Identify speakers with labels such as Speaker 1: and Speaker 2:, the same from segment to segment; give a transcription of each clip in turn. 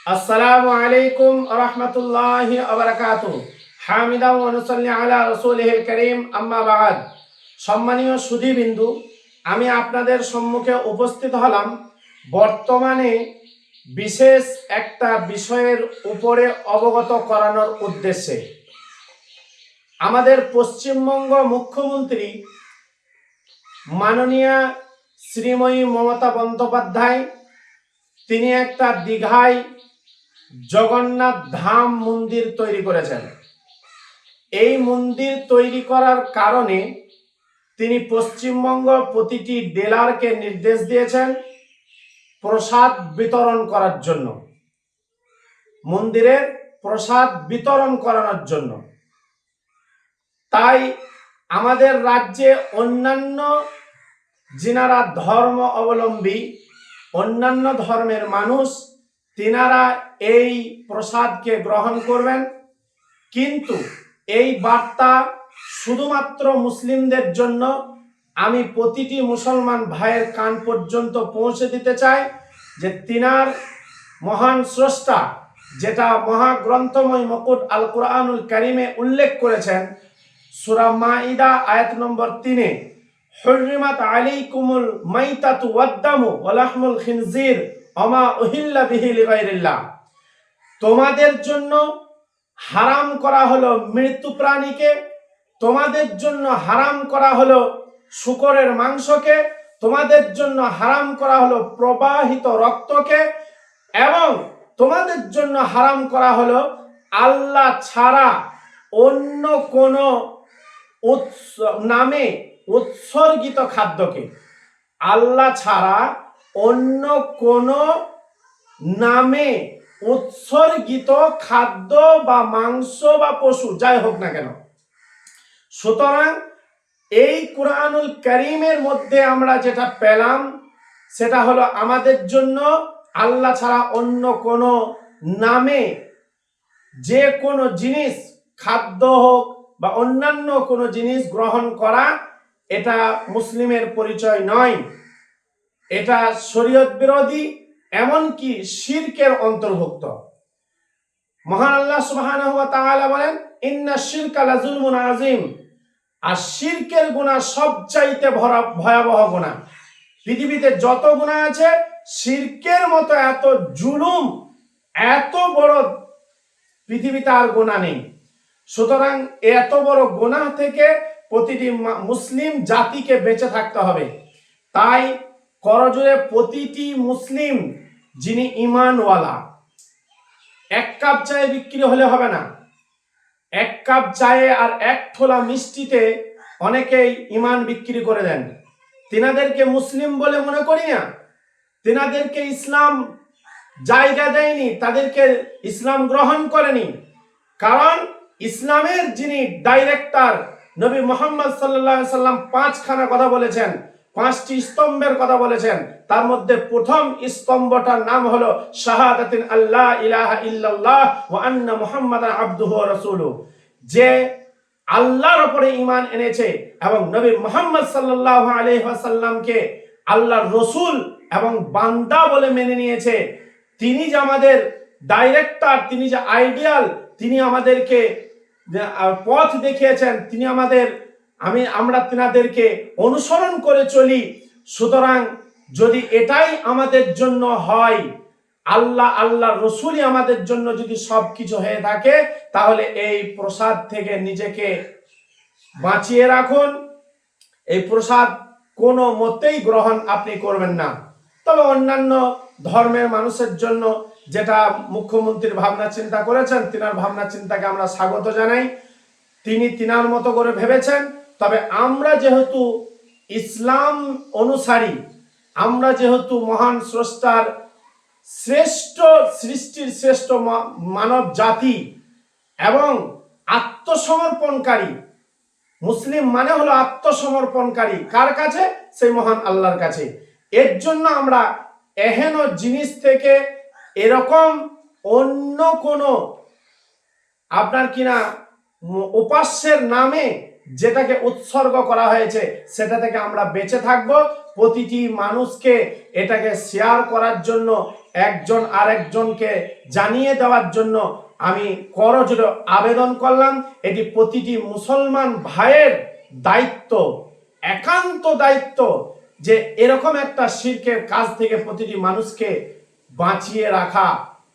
Speaker 1: আসসালামু আলাইকুম রহমতুল্লাহি আবরাকাতুহু। হামিদা ওয়া নুসাল্লি আলা রাসূলিহিল কারীম, আম্মা বা'দ। সম্মানীয় সুধীবৃন্দু, আমি আপনাদের সম্মুখে উপস্থিত হলাম বর্তমানে বিশেষ একটা বিষয়ের উপরে অবগত করানোর উদ্দেশ্যে। আমাদের পশ্চিমবঙ্গ মুখ্যমন্ত্রী মাননীয়া শ্রীময়ী মমতা বন্দ্যোপাধ্যায়, তিনি একটা দীঘায় জগন্নাথ ধাম মন্দির তৈরি করেছেন। এই মন্দির তৈরি করার কারণে তিনি পশ্চিমবঙ্গ প্রতিটি ডিলারকে নির্দেশ দিয়েছেন প্রসাদ বিতরণ করার জন্য, মন্দিরের প্রসাদ বিতরণ করানোর জন্য। তাই আমাদের রাজ্যে অন্যান্য যিনারা ধর্ম অবলম্বী, অন্যান্য ধর্মের মানুষ, তিনারা এই প্রসাদকে গ্রহণ করবেন, কিন্তু এই বার্তা শুধুমাত্র মুসলিমদের জন্য আমি প্রতিটি মুসলমান ভাইয়ের কান পর্যন্ত পৌঁছে দিতে চাই যে তিনার মহান স্রষ্টা, যেটা মহাগ্রন্থময় মুকুট আল কুরআনুল কারীমে উল্লেখ করেছেন সূরা মাইদা আয়াত নম্বর 3-এ, হুররিমাত আলাইকুমুল মাইতাতু ওয়াদ-দামু ওয়া লাহমুল খিনজির ওমা উহিল্লা বিহি লিগাইরিল্লাহ। তোমাদের জন্য হারাম করা হলো মৃত্যু প্রাণীকে, তোমাদের জন্য হারাম করা হলো শূকরের মাংসকে, তোমাদের জন্য হারাম করা হলো প্রবাহিত রক্তকে, এবং তোমাদের জন্য হারাম করা হলো আল্লাহ ছাড়া অন্য কোনো নামে উৎসর্গিত খাদ্যকে। আল্লাহ ছাড়া অন্য কোনো নামে উৎসর্গিত খাদ্য বা মাংস বা পশু যাই হোক না কেন। সুতরাং এই কুরআনুল কারীমের মধ্যে আমরা যেটা পেলাম সেটা হলো আমাদের জন্য আল্লাহ ছাড়া অন্য কোনো নামে যে কোনো জিনিস, খাদ্য হোক বা অন্যান্য কোনো জিনিস গ্রহণ করা, এটা মুসলিমের পরিচয় নয়, এটা শরীয়ত বিরোধী, এমনকি শিরকের অন্তর্ভুক্ত। মহান আল্লাহ সুবহানাহু ওয়া তাআলা বলেন, ইন্নাশ শিরকা লাযুলমুন আযীম। আর শিরকের গুনাহ সবচাইতে ভয়াবহ গুনাহ। পৃথিবীতে যত গুনাহ আছে, শিরকের মতো এত জুলুম, এত বড় পৃথিবীতে আর গুনাহ নেই। সুতরাং এত বড় গুনাহ থেকে প্রতিটি মুসলিম জাতিকে বেঁচে থাকতে হবে। তাই করজোড়ে প্রতিটি মুসলিম যিনি ঈমানওয়ালা, এক কাপ চায়ে বিক্রি হলে হবে না। এক কাপ চায়ে আর এক ঠোলা মিষ্টিতে অনেকেই ঈমান বিক্রি করে দেন। তিনাদেরকে মুসলিম বলে মনে করি না, তিনাদেরকে ইসলাম জায়গা দেয়নি, তাদেরকে ইসলাম গ্রহণ করেনি। কারণ ইসলামের যিনি ডাইরেক্টর নবী মুহাম্মদ সাল্লাল্লাহু আলাইহি সাল্লাম 5খানা কথা বলেছেন, 5টি স্তম্ভের কথা বলেছেন। তার মধ্যে প্রথম স্তম্ভটার নাম হলো শাহাদাতিন আল্লাহ ইলাহা ইল্লাল্লাহ ওয়া আন্না মুহাম্মাদান আবদুহু ওয়া রাসূলুহু। যে আল্লাহর উপরে ঈমান এনেছে এবং নবী মুহাম্মদ সাল্লাল্লাহু আলাইহি ওয়াসাল্লামকে আল্লাহর রাসূল এবং বান্দা বলে মেনে নিয়েছে, তিনি যে আমাদের ডাইরেক্টর, তিনি যে আইডিয়াল, তিনি আমাদেরকে পথ দেখিয়েছেন, তিনি আমরা তিনাদেরকে অনুসরণ করে চলি। সুতরাং যদি এটাই আমাদের জন্য হয়, আল্লাহ রসুলই আমাদের জন্য যদি সবকিছু হয়ে থাকে, তাহলে এই প্রসাদ থেকে নিজেকে বাঁচিয়ে রাখুন। এই প্রসাদ কোনো মতেই গ্রহণ আপনি করবেন না। তবে অন্যান্য ধর্মের মানুষের জন্য যেটা মুখ্যমন্ত্রীর ভাবনা চিন্তা করেছেন, তিনার ভাবনা চিন্তাকে আমরা স্বাগত জানাই। তিনি তিনার মতো করে ভেবেছেন। তবে আমরা যেহেতু ইসলাম অনুসারী, আমরা যেহেতু মহান স্রষ্টার শ্রেষ্ঠ সৃষ্টির শ্রেষ্ঠ মানব জাতি এবং আত্মসমর্পণকারী, মুসলিম মানে হলো আত্মসমর্পণকারী। কার কাছে? সেই মহান আল্লাহর কাছে। এর জন্য আমরা এহেন জিনিস থেকে, এরকম অন্য কোনো আপনার কিনা উপাস্যের নামে যেটাকে উৎসর্গ করা হয়েছে, সেটা থেকে আমরা বেঁচে থাকব। প্রতিটি মানুষকে এটাকে শেয়ার করার জন্য একজন আরেকজনকে জানিয়ে দেওয়ার জন্য আমি করজোড়ে আবেদন করলাম। এটি প্রতিটি মুসলমান ভাইয়ের দায়িত্ব, একান্ত দায়িত্ব, যে এরকম একটা শিরকের কাজ থেকে প্রতিটি মানুষকে বাঁচিয়ে রাখা,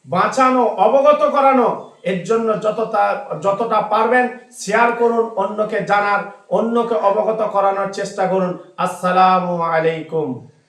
Speaker 1: বাঁচানো, অবগত করানো। এর জন্য যতটা পারবেন শেয়ার করুন, অন্যকে জানার, অন্যকে অবগত করানোর চেষ্টা করুন। আসসালামু আলাইকুম।